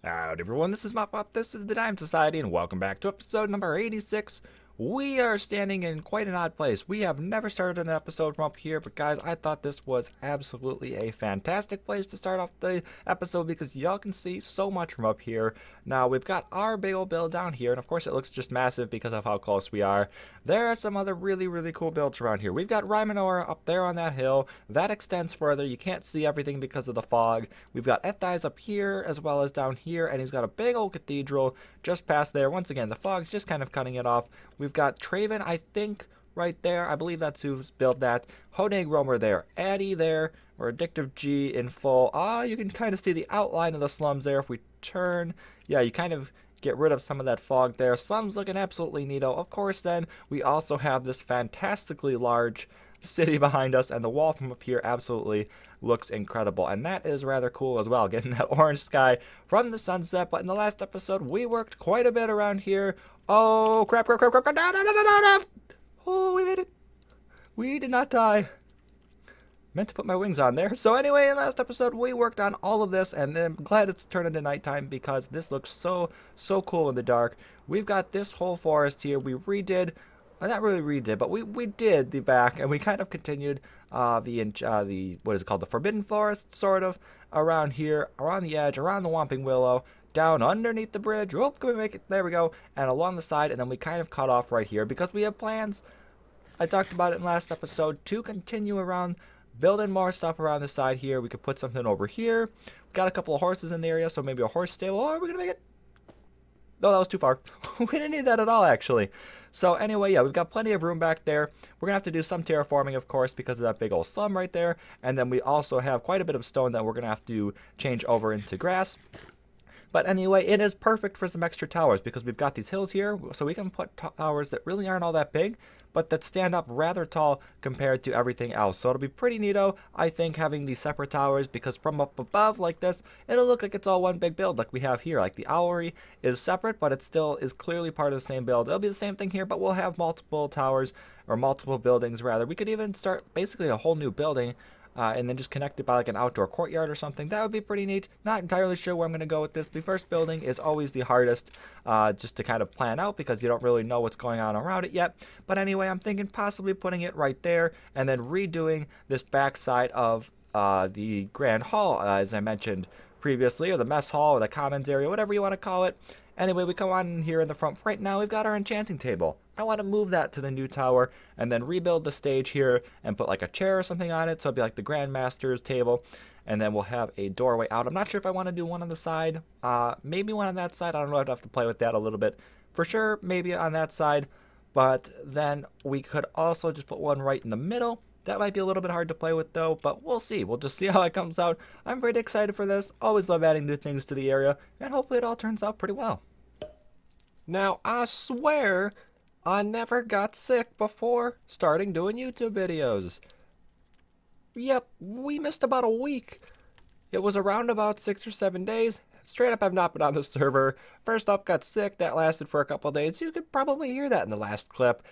Howdy everyone, this is Mop, this is the Dime Society, and welcome back to episode number 86. We are standing in quite an odd place. We have never started an episode from up here, but guys, I thought this was absolutely a fantastic place to start off the episode because y'all can see so much from up here. Now, we've got our big old build down here, and of course it looks just massive because of how close we are. There are some other really cool builds around here. We've got Rymanor up there on that hill. That extends further. You can't see everything because of the fog. We've got Ethais up here as well as down here, and he's got a big old cathedral just past there. Once again, the fog's just kind of cutting it off. We've got Traven, I think, right there. I believe that's who's built that. Honig Roamer there. Addy there. Or Addictive G in full. You can kind of see the outline of the slums there if we turn. Yeah, you kind of get rid of some of that fog there. Slums looking absolutely neato. Of course, then, we also have this fantastically large city behind us, and the wall from up here absolutely looks incredible, and that is rather cool as well, getting that orange sky from the sunset. But in the last episode we worked quite a bit around here. Oh crap, no, oh, we made it. We did not die. Meant to put my wings on there. So anyway, in the last episode we worked on all of this, and I'm glad it's turned into nighttime because this looks so cool in the dark. We've got this whole forest here. We redid, not really redid, but we did the back, and we kind of continued the what is it called, the Forbidden Forest, sort of, around here, around the edge, around the Whomping Willow, down underneath the bridge. Oh, can we make it? There we go. And along the side, and then we kind of cut off right here because we have plans. I talked about it in last episode to continue around, building more stuff around the side here. We could put something over here. We got a couple of horses in the area, so maybe a horse stable. Oh, are we gonna make it? No, that was too far. We didn't need that at all, actually. So anyway, yeah, we've got plenty of room back there. We're going to have to do some terraforming, of course, because of that big old slum right there. And then we also have quite a bit of stone that we're going to have to change over into grass. But anyway, it is perfect for some extra towers because we've got these hills here, so we can put towers that really aren't all that big, but that stand up rather tall compared to everything else. So it'll be pretty neato, I think, having these separate towers, because from up above like this, it'll look like it's all one big build like we have here. Like the Owlery is separate, but it still is clearly part of the same build. It'll be the same thing here, but we'll have multiple towers, or multiple buildings rather. We could even start basically a whole new building, and then just connect it by like an outdoor courtyard or something. That would be pretty neat. Not entirely sure where I'm going to go with this. The first building is always the hardest, just to kind of plan out because you don't really know what's going on around it yet. But anyway, I'm thinking possibly putting it right there and then redoing this back side of the Grand Hall, as I mentioned previously, or the mess hall, or the commons area, whatever you want to call it. Anyway, we come on in here in the front. Right now, we've got our enchanting table. I want to move that to the new tower and then rebuild the stage here and put like a chair or something on it. So it'll be like the Grandmaster's table. And then we'll have a doorway out. I'm not sure if I want to do one on the side. Maybe one on that side. I don't know. I'd have to play with that a little bit. For sure, maybe on that side. But then we could also just put one right in the middle. That might be a little bit hard to play with though, but we'll see. We'll just see how it comes out. I'm pretty excited for this. Always love adding new things to the area, and hopefully it all turns out pretty well. Now, I swear I never got sick before starting doing YouTube videos. Yep, we missed about a week. It was around about 6 or 7 days. Straight up, I've not been on the server. First up, got sick. That lasted for a couple days. You could probably hear that in the last clip.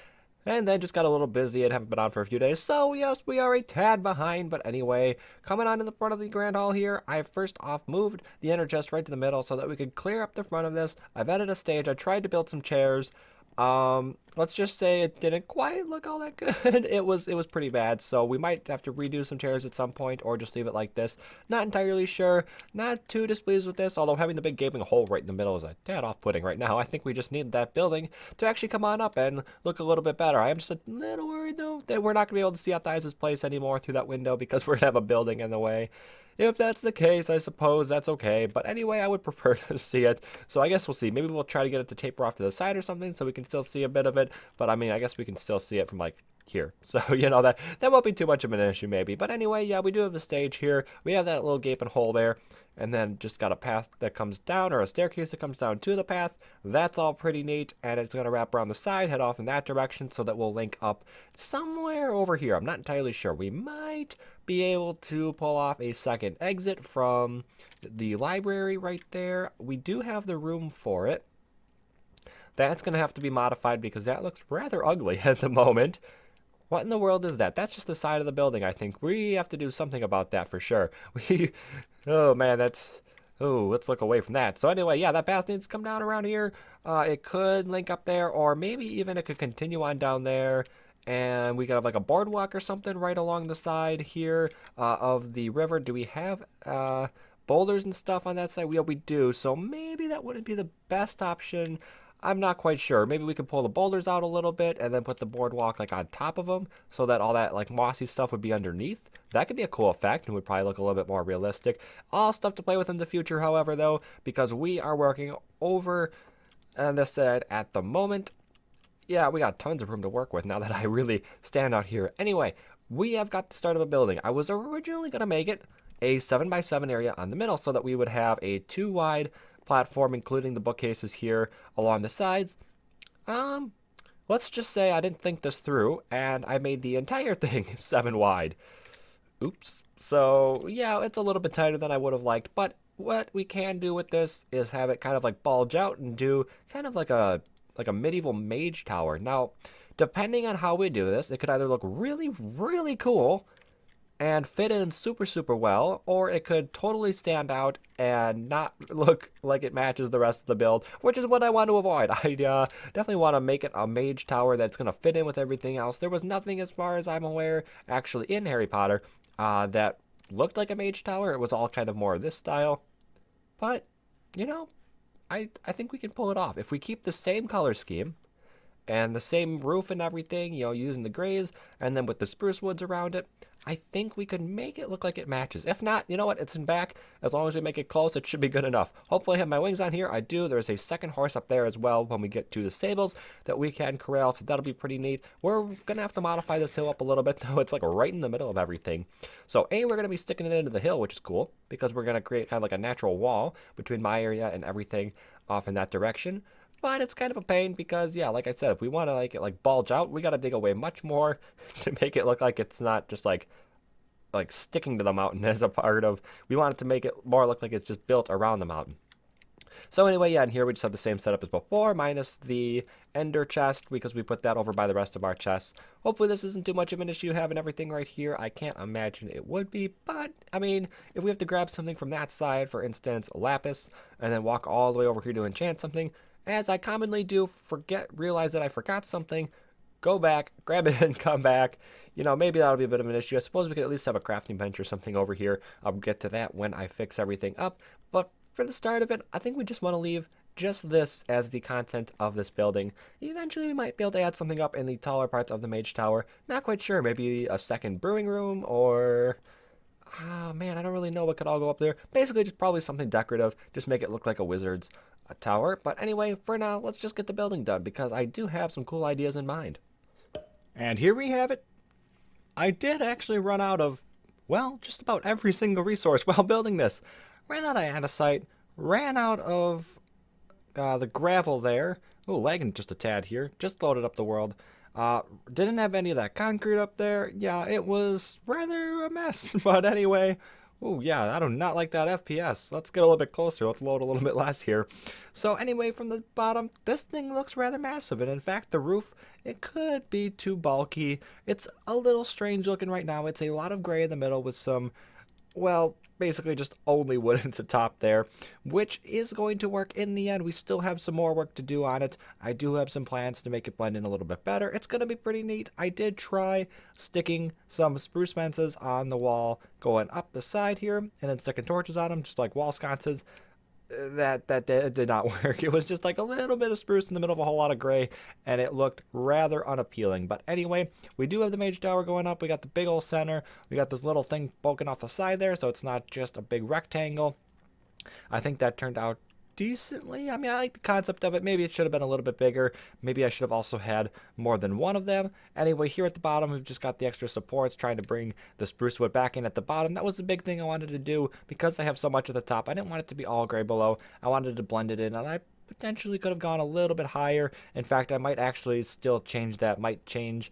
And then just got a little busy and haven't been on for a few days. So yes, we are a tad behind. But anyway, coming on to the front of the Grand Hall here, I first off moved the inner chest right to the middle so that we could clear up the front of this. I've added a stage. I tried to build some chairs. Let's just say it didn't quite look all that good. It was pretty bad, so we might have to redo some chairs at some point or just leave it like this. Not entirely sure. Not too displeased with this, although having the big gaping hole right in the middle is a tad off-putting right now. I think we just need that building to actually come on up and look a little bit better. I am just a little worried though that we're not gonna be able to see out Ethais' place anymore through that window because we're gonna have a building in the way. If that's the case, I suppose that's okay. But anyway, I would prefer to see it. So I guess we'll see. Maybe we'll try to get it to taper off to the side or something so we can still see a bit of it. But I mean, I guess we can still see it from like here. So, you know, that won't be too much of an issue maybe. But anyway, yeah, we do have the stage here. We have that little gaping hole there. And then just got a path that comes down, or a staircase that comes down to the path. That's all pretty neat, and it's going to wrap around the side, head off in that direction, so that we'll link up somewhere over here. I'm not entirely sure. We might be able to pull off a second exit from the library right there. We do have the room for it. That's going to have to be modified because that looks rather ugly at the moment. What in the world is that? That's just the side of the building, I think. We have to do something about that for sure. Oh man, that's Oh, let's look away from that. So anyway, yeah, that path needs to come down around here. It could link up there, or maybe even it could continue on down there. And we could have like a boardwalk or something right along the side here of the river. Do we have boulders and stuff on that side? We do. So maybe that wouldn't be the best option. I'm not quite sure. Maybe we could pull the boulders out a little bit and then put the boardwalk like on top of them so that all that like mossy stuff would be underneath. That could be a cool effect and would probably look a little bit more realistic. All stuff to play with in the future, however, though, because we are working over on this side at the moment. Yeah, we got tons of room to work with now that I really stand out here. Anyway, we have got the start of a building. I was originally going to make it a 7x7 area on the middle so that we would have a 2 wide platform, including the bookcases here along the sides. Let's just say I didn't think this through, and I made the entire thing 7 wide. Oops. So, yeah, it's a little bit tighter than I would have liked, but what we can do with this is have it kind of like bulge out and do kind of like a medieval mage tower. Now, depending on how we do this, it could either look really, really cool and fit in super, super well, or it could totally stand out and not look like it matches the rest of the build, which is what I want to avoid. I definitely want to make it a mage tower that's going to fit in with everything else. There was nothing, as far as I'm aware, actually in Harry Potter that looked like a mage tower. It was all kind of more of this style. But, you know, I think we can pull it off. If we keep the same color scheme, and the same roof and everything, you know, using the grays, and then with the spruce woods around it, I think we could make it look like it matches. If not, you know what, it's in back. As long as we make it close, it should be good enough. Hopefully I have my wings on here. I do. There's a second horse up there as well when we get to the stables that we can corral, so that'll be pretty neat. We're going to have to modify this hill up a little bit, though. It's like right in the middle of everything. So, we're going to be sticking it into the hill, which is cool, because we're going to create kind of like a natural wall between my area and everything off in that direction. But it's kind of a pain because, yeah, like I said, if we want to like it like bulge out, we got to dig away much more to make it look like it's not just like sticking to the mountain as a part of. We want it to make it more look like it's just built around the mountain. So anyway, yeah, and here we just have the same setup as before, minus the ender chest, because we put that over by the rest of our chests. Hopefully this isn't too much of an issue having everything right here. I can't imagine it would be, but, I mean, if we have to grab something from that side, for instance, lapis, and then walk all the way over here to enchant something, as I commonly do, realize that I forgot something, go back, grab it, and come back. You know, maybe that'll be a bit of an issue. I suppose we could at least have a crafting bench or something over here. I'll get to that when I fix everything up. But for the start of it, I think we just want to leave just this as the content of this building. Eventually, we might be able to add something up in the taller parts of the Mage Tower. Not quite sure. Maybe a second brewing room or... Oh, man, I don't really know what could all go up there. Basically, just probably something decorative. Just make it look like a wizard's tower. But anyway, for now, let's just get the building done because I do have some cool ideas in mind. And here we have it. I did actually run out of, well, just about every single resource while building this. Ran out of andesite, ran out of the gravel there. Oh, lagging just a tad here. Just loaded up the world. Didn't have any of that concrete up there. Yeah, it was rather a mess. But anyway, oh yeah, I do not like that FPS. Let's get a little bit closer. Let's load a little bit less here. So anyway, from the bottom, this thing looks rather massive. And in fact, the roof, it could be too bulky. It's a little strange looking right now. It's a lot of gray in the middle with some, well, basically just only wood at the top there, which is going to work in the end. We still have some more work to do on it. I do have some plans to make it blend in a little bit better. It's going to be pretty neat. I did try sticking some spruce fences on the wall going up the side here and then sticking torches on them, just like wall sconces. That did not work. It was just like a little bit of spruce in the middle of a whole lot of gray, and it looked rather unappealing. But anyway, we do have the Mage Tower going up. We got the big old center. We got this little thing poking off the side there, so it's not just a big rectangle. I think that turned out decently. I mean, I like the concept of it. Maybe it should have been a little bit bigger. Maybe I should have also had more than one of them. Anyway, here at the bottom, we've just got the extra supports, trying to bring the spruce wood back in at the bottom. That was the big thing I wanted to do because I have so much at the top. I didn't want it to be all gray below. I wanted to blend it in, and I potentially could have gone a little bit higher. In fact, I might actually still change that. Might change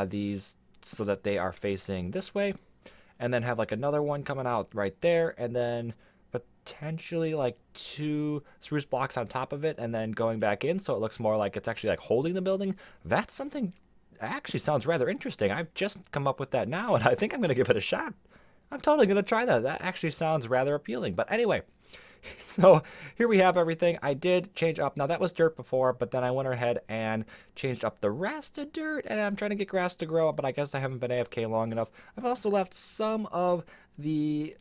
these so that they are facing this way, and then have like another one coming out right there, and then potentially like 2 spruce blocks on top of it and then going back in so it looks more like it's actually like holding the building. That's something actually sounds rather interesting. I've just come up with that now and I think I'm going to give it a shot. I'm totally going to try that. That actually sounds rather appealing. But anyway, So here we have everything. I did change up. Now that was dirt before, but then I went ahead and changed up the rest to dirt, and I'm trying to get grass to grow up, but I guess I haven't been AFK long enough. I've also left some of the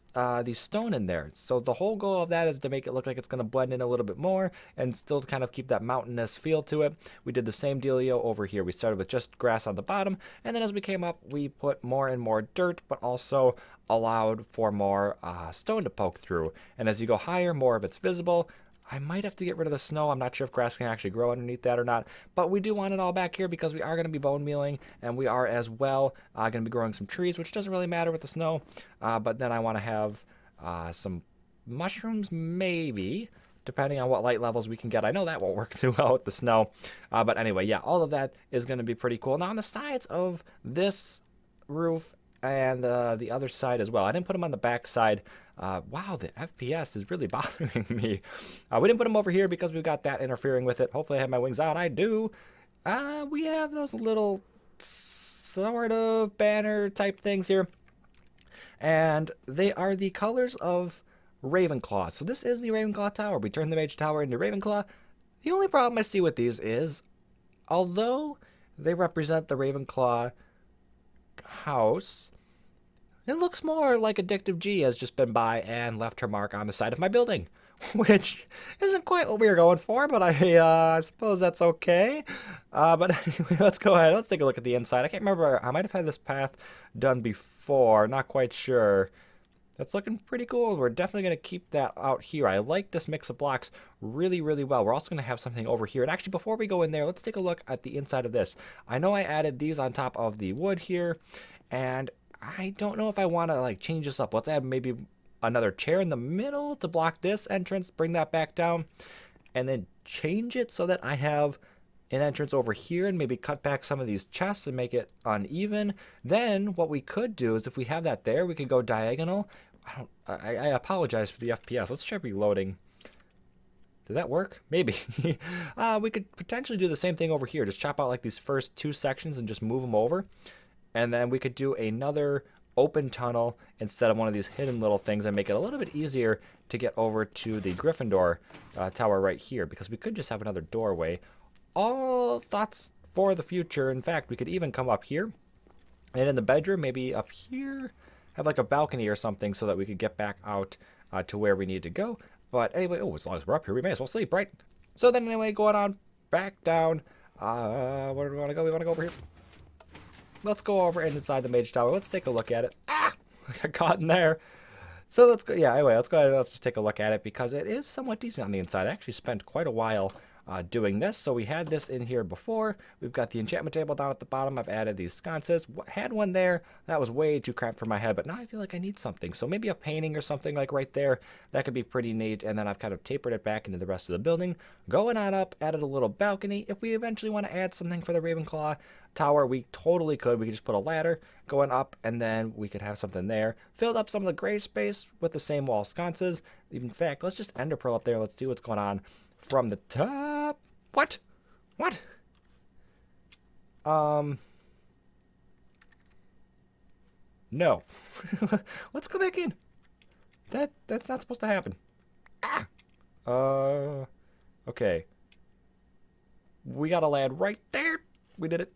stone in there. So the whole goal of that is to make it look like it's going to blend in a little bit more and still kind of keep that mountainous feel to it. We did the same dealio over here. We started with just grass on the bottom, and then as we came up, we put more and more dirt, but also allowed for more stone to poke through. And as you go higher, more of it's visible. I might have to get rid of the snow. I'm not sure if grass can actually grow underneath that or not. But we do want it all back here because we are going to be bone mealing. And we are as well going to be growing some trees, which doesn't really matter with the snow. But then I want to have some mushrooms, maybe, depending on what light levels we can get. I know that won't work too well with the snow. But anyway, yeah, all of that is going to be pretty cool. Now on the sides of this roof and the other side as well. I didn't put them on the back side. Wow, the FPS is really bothering me. We didn't put them over here because we've got that interfering with it. Hopefully I have my wings on. I do. We have those little sort of banner type things here. And they are the colors of Ravenclaw. So this is the Ravenclaw Tower. We turned the Mage Tower into Ravenclaw. The only problem I see with these is, although they represent the Ravenclaw house, it looks more like Addictive G has just been by and left her mark on the side of my building, which isn't quite what we were going for, but I suppose that's okay. But anyway, let's go ahead. Let's take a look at the inside. I can't remember. I might have had this path done before. Not quite sure. That's looking pretty cool. We're definitely going to keep that out here. I like this mix of blocks really, really well. We're also going to have something over here. And actually, before we go in there, let's take a look at the inside of this. I know I added these on top of the wood here, and I don't know if I want to like change this up. Let's add maybe another chair in the middle to block this entrance, bring that back down, and then change it so that I have an entrance over here and maybe cut back some of these chests and make it uneven. Then what we could do is if we have that there, we could go diagonal. I apologize for the FPS. Let's try reloading. Did that work? Maybe. We could potentially do the same thing over here. Just chop out like these first two sections and just move them over. And then we could do another open tunnel instead of one of these hidden little things and make it a little bit easier to get over to the Gryffindor tower right here, because we could just have another doorway. All thoughts for the future. In fact, we could even come up here and in the bedroom, maybe up here, have like a balcony or something so that we could get back out to where we need to go. But anyway, oh, as long as we're up here, we may as well sleep, right? So then anyway, going on back down. Where do we want to go? We want to go over here. Let's go over inside the Mage Tower. Let's take a look at it. Ah! I got caught in there. So let's go. Yeah, anyway, let's go ahead and let's just take a look at it because it is somewhat decent on the inside. I actually spent quite a while doing this. So we had this in here before. We've got the enchantment table down at the bottom. I've added these sconces. Had one there. That was way too cramped for my head, but now I feel like I need something. So maybe a painting or something like right there. That could be pretty neat. And then I've kind of tapered it back into the rest of the building. Going on up, added a little balcony. If we eventually want to add something for the Ravenclaw tower, we totally could. We could just put a ladder going up, and then we could have something there. Filled up some of the gray space with the same wall sconces. In fact, let's just ender pearl up there. Let's see what's going on from the top. What? What? No. Let's go back in. That's not supposed to happen. Ah! Okay. We got to land right there. We did it.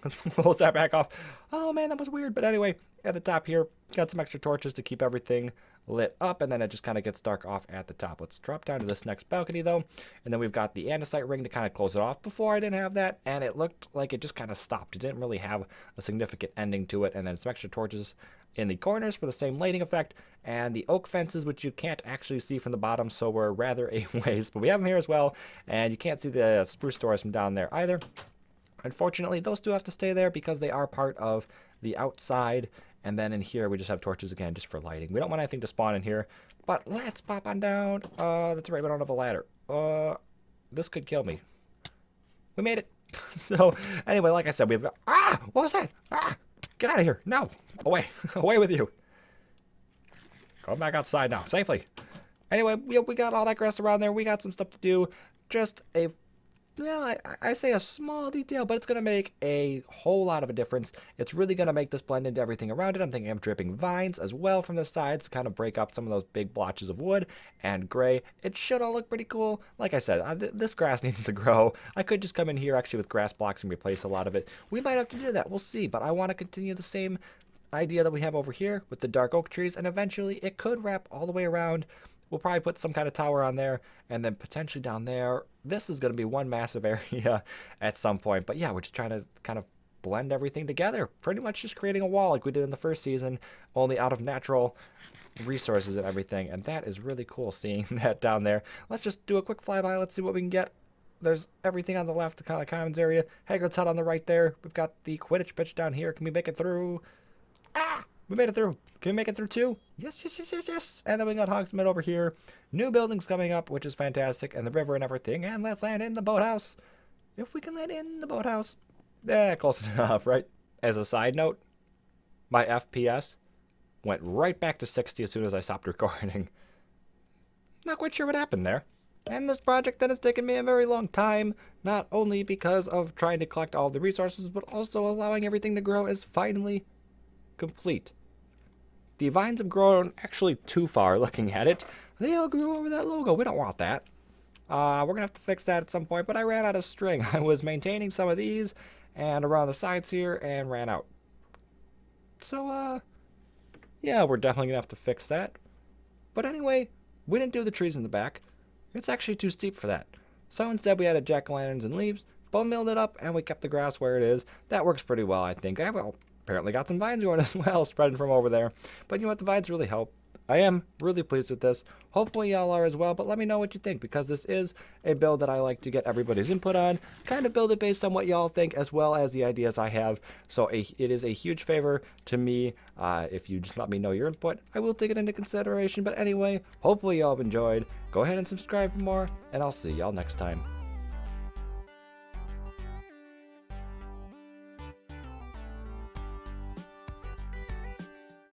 Let's close that back off. Oh man, that was weird. But anyway, at the top here, got some extra torches to keep everything lit up, and then it just kind of gets dark off at the top. Let's drop down to this next balcony though, and then we've got the andesite ring to kind of close it off. Before I didn't have that, and it looked like it just kind of stopped. It didn't really have a significant ending to it, and then some extra torches in the corners for the same lighting effect, and the oak fences, which you can't actually see from the bottom, so we're rather a ways, but we have them here as well, and you can't see the spruce doors from down there either. Unfortunately, those two have to stay there because they are part of the outside. And then in here, we just have torches again, just for lighting. We don't want anything to spawn in here. But let's pop on down. That's right, we don't have a ladder. This could kill me. We made it. So, anyway, like I said, we've got... Ah! What was that? Ah! Get out of here. No. Away. Away with you. Come back outside now, safely. Anyway, we got all that grass around there. We got some stuff to do. Just a well, I say a small detail, but it's going to make a whole lot of a difference. It's really going to make this blend into everything around it. I'm thinking of dripping vines as well from the sides to kind of break up some of those big blotches of wood and gray. It should all look pretty cool. Like I said, this grass needs to grow. I could just come in here actually with grass blocks and replace a lot of it. We might have to do that. We'll see, but I want to continue the same idea that we have over here with the dark oak trees, and eventually it could wrap all the way around. We'll probably put some kind of tower on there, and then potentially down there. This is going to be one massive area at some point. But yeah, we're just trying to kind of blend everything together. Pretty much just creating a wall like we did in the first season, only out of natural resources and everything. And that is really cool seeing that down there. Let's just do a quick flyby. Let's see what we can get. There's everything on the left, the kind of commons area. Hagrid's hut on the right there. We've got the Quidditch pitch down here. Can we make it through? Ah! We made it through. Can we make it through too? Yes, yes, yes, yes, yes. And then we got Hogsmeade over here. New buildings coming up, which is fantastic. And the river and everything. And let's land in the boathouse. If we can land in the boathouse. Close enough, right? As a side note, my FPS went right back to 60 as soon as I stopped recording. Not quite sure what happened there. And this project that has taken me a very long time, not only because of trying to collect all of the resources, but also allowing everything to grow, is finally complete. The vines have grown actually too far looking at it. They all grew over that logo. We don't want that. We're going to have to fix that at some point, but I ran out of string. I was maintaining some of these and around the sides here and ran out. So, yeah, we're definitely going to have to fix that. But anyway, we didn't do the trees in the back. It's actually too steep for that. So instead we added jack-o'-lanterns and leaves, bone milled it up, and we kept the grass where it is. That works pretty well, I think. Apparently got some vines going as well, spreading from over there. But you know what? The vines really help. I am really pleased with this. Hopefully y'all are as well, but let me know what you think, because this is a build that I like to get everybody's input on, kind of build it based on what y'all think as well as the ideas I have. So it is a huge favor to me if you just let me know your input. I will take it into consideration, but anyway, hopefully y'all have enjoyed. Go ahead and subscribe for more, and I'll see y'all next time.